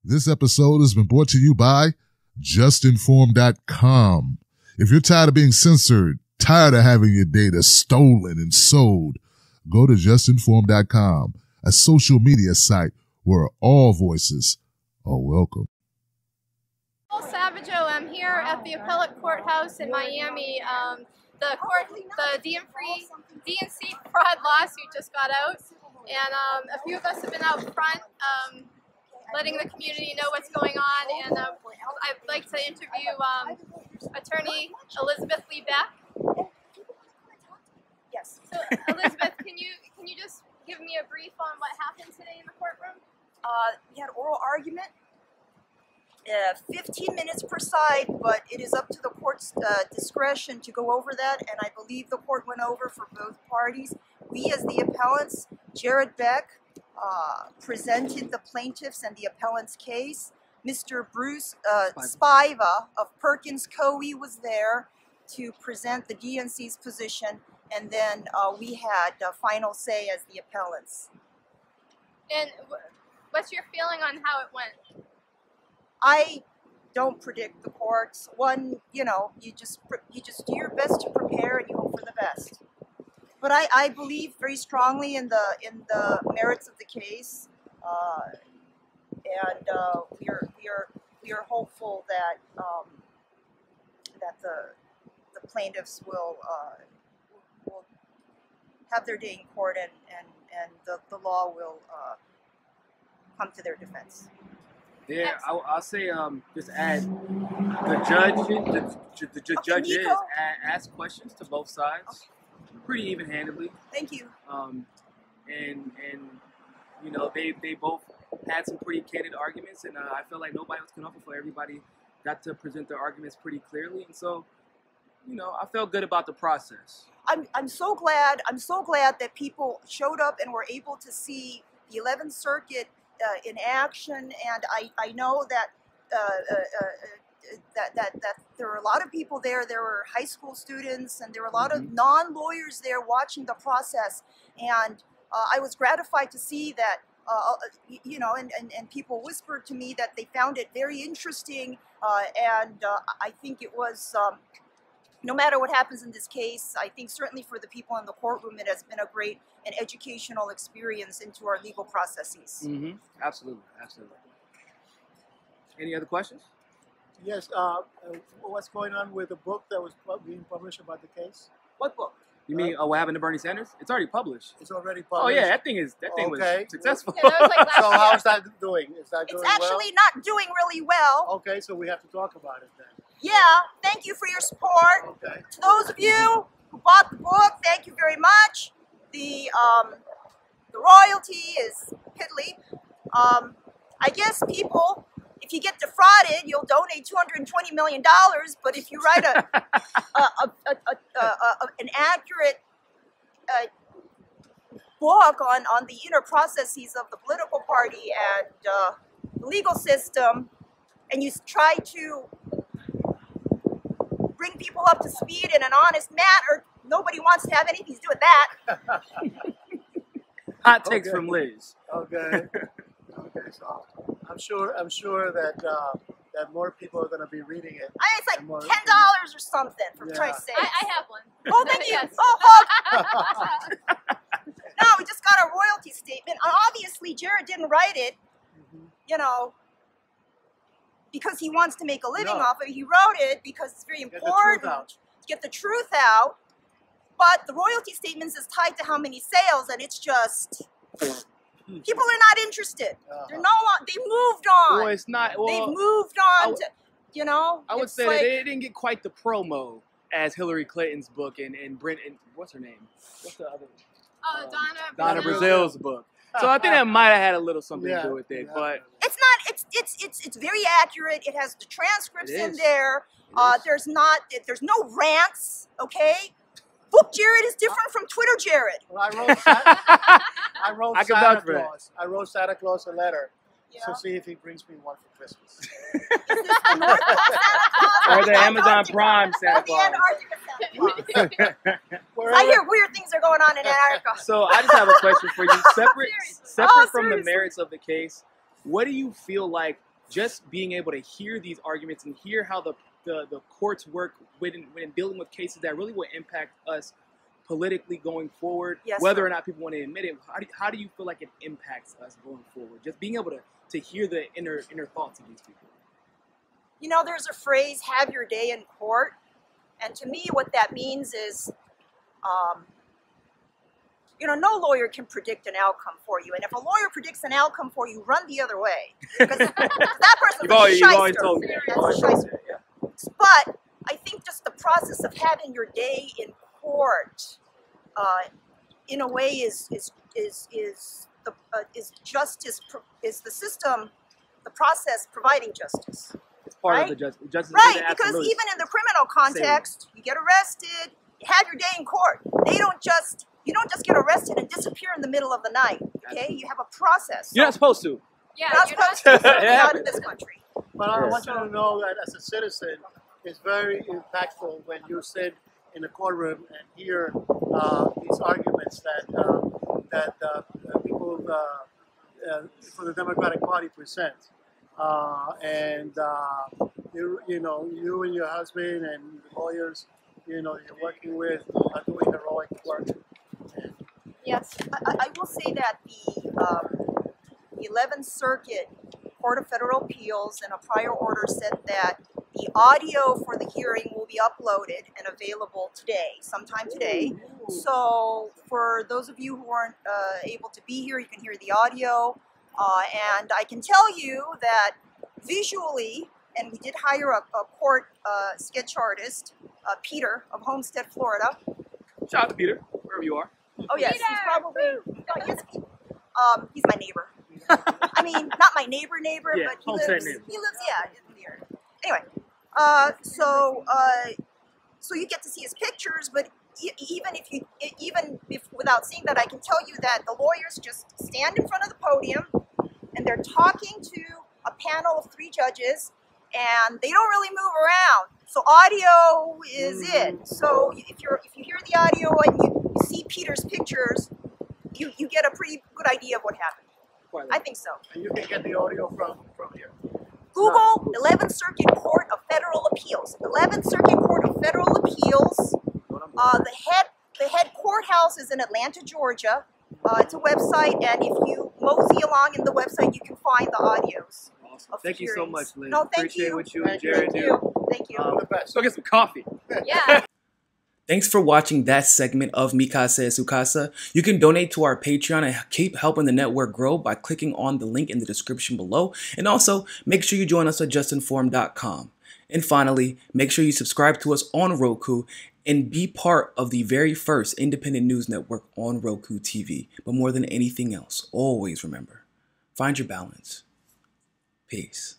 This episode has been brought to you by JustNForm.com. If you're tired of being censored, tired of having your data stolen and sold, go to JustNForm.com, a social media site where all voices are welcome. Sauvageau, I'm here at the appellate courthouse in Miami. The DNC Fraud Law Suit just got out, and a few of us have been out front letting the community know what's going on, and I'd like to interview attorney Elizabeth Lee Beck. Yes. So Elizabeth, can you just give me a brief on what happened today in the courtroom? We had oral argument, 15 minutes per side, but it is up to the court's discretion to go over that, and I believe the court went over for both parties. We, as the appellants, Jared Beck, presented the plaintiffs and the appellant's case. Mr. Bruce Spiva of Perkins Coie was there to present the DNC's position, and then we had final say as the appellants. And what's your feeling on how it went? I don't predict the courts. One, you just do your best to prepare and you hope for the best. But I believe very strongly in the merits of the case, and we are hopeful that that the plaintiffs will have their day in court, and the law will come to their defense. Yeah, I'll say just add the judge Niko? ask questions to both sides pretty even-handedly. Thank you. And you know they both had some pretty candid arguments, and I felt like nobody was for everybody got to present their arguments pretty clearly, and so I felt good about the process. I'm so glad that people showed up and were able to see the 11th Circuit in action, and I know that that there were a lot of people there. There were high school students, and there were a lot of non-lawyers there watching the process, and I was gratified to see that and people whispered to me that they found it very interesting, and I think it was. No matter what happens in this case, I think certainly for the people in the courtroom, it has been a great and educational experience into our legal processes. Mm-hmm. Absolutely, absolutely. Any other questions? Yes. What's going on with the book that was being published about the case? What book? You mean what happened to Bernie Sanders? It's already published. It's already published. Oh yeah, that thing was successful. Yeah, that was like last So year. how's that doing? Is that doing It's actually not doing really well. well? Okay, so we have to talk about it then. Yeah, thank you for your support. Okay. To those of you who bought the book, thank you very much. The royalty is piddly. I guess people, if you get defrauded, you'll donate $220 million. But if you write an accurate book on the inner processes of the political party and the legal system, and you try to bring people up to speed in an honest manner, nobody wants to have anything to do with that. Hot takes from Liz. Okay. Okay. So I'm sure that that more people are going to be reading it. It's like $10 or something for Christ's sake. I have one. Oh, thank you. Yes. Oh, hug. No, we just got a royalty statement. Obviously, Jared didn't write it, because he wants to make a living off of it. He wrote it because it's very important to get the truth out. But the royalty statements is tied to how many sales, and it's just people are not interested. They're they moved on. Well, it's not. Well, they've moved on to, I would say that they didn't get quite the promo as Hillary Clinton's book and Brent and what's her name? What's the other? Donna Brazil's book. So I think that might have had a little something to do with it, but it's not. It's very accurate. It has the transcripts in there. There's no rants. Okay, book Jared is different from Twitter Jared. Well, I wrote Santa Claus a letter to see if he brings me one for Christmas. Is this the North Pole Santa Claus or the Amazon Prime Santa or the Claus. Antarctica Santa Claus? I I hear weird things are going on in Antarctica. So I just have a question for you. Separate Oh, from the seriously. merits of the case, what do you feel like just being able to hear these arguments and hear how the courts work when dealing with cases that really will impact us politically going forward, Yes, whether sir. or not people want to admit it, how do you feel like it impacts us going forward? Just being able to hear the inner thoughts of these people. You know, there's a phrase, have your day in court. And to me, what that means is, you know, no lawyer can predict an outcome for you. And if a lawyer predicts an outcome for you, run the other way. Because that person's a You've always shyster. told me that. That's a shyster. But I think just the process of having your day in court, in a way, is justice, is the system, the process providing justice. It's part right? of the justice. Right, because even in the criminal context, you get arrested, you have your day in court. You don't just get arrested and disappear in the middle of the night. Okay, you have a process. You're not supposed to. Yeah, You're not you're not supposed to. Yeah. Not in this country. But I want you to know that as a citizen, it's very impactful when you sit in a courtroom and hear these arguments that people for the Democratic Party present. You know, you and your husband and the lawyers, you know, you're working with are doing heroic work. Yes, I will say that the 11th Circuit Court of Federal Appeals in a prior order said that the audio for the hearing will be uploaded and available today, sometime today. So for those of you who aren't able to be here, you can hear the audio. And I can tell you that visually, and we did hire a court sketch artist, Peter of Homestead, Florida. Shout out to Peter, wherever you are. Oh yes, Peter! he's probably, oh, yes, he's my neighbor. I mean, not my neighbor, Yeah, but Homestead neighbor. he lives, yeah, in the area. Anyway, so you get to see his pictures, but even if without seeing that, I can tell you that the lawyers just stand in front of the podium and they're talking to a panel of 3 judges, and they don't really move around. So audio is it. So if you hear the audio and you see Peter's pictures, you get a pretty good idea of what happened. I think so. And you can get the audio from here. Google 11th Circuit Court of Federal Appeals. 11th Circuit Court of Federal Appeals. The head courthouse is in Atlanta, Georgia. It's a website, and if you mosey along in the website, you can find the audios. Awesome. Thank you so much, Liz. No, thank Appreciate you. what you and Jared Thank do. you. Thank you. The best. Let's go get some coffee. Yeah. Thanks for watching that segment of Mi Casa es Su Casa. You can donate to our Patreon and keep helping the network grow by clicking on the link in the description below. And also, make sure you join us at JustNForm.com. And finally, make sure you subscribe to us on Roku and be part of the very first independent news network on Roku TV. But more than anything else, always remember, find your balance. Peace.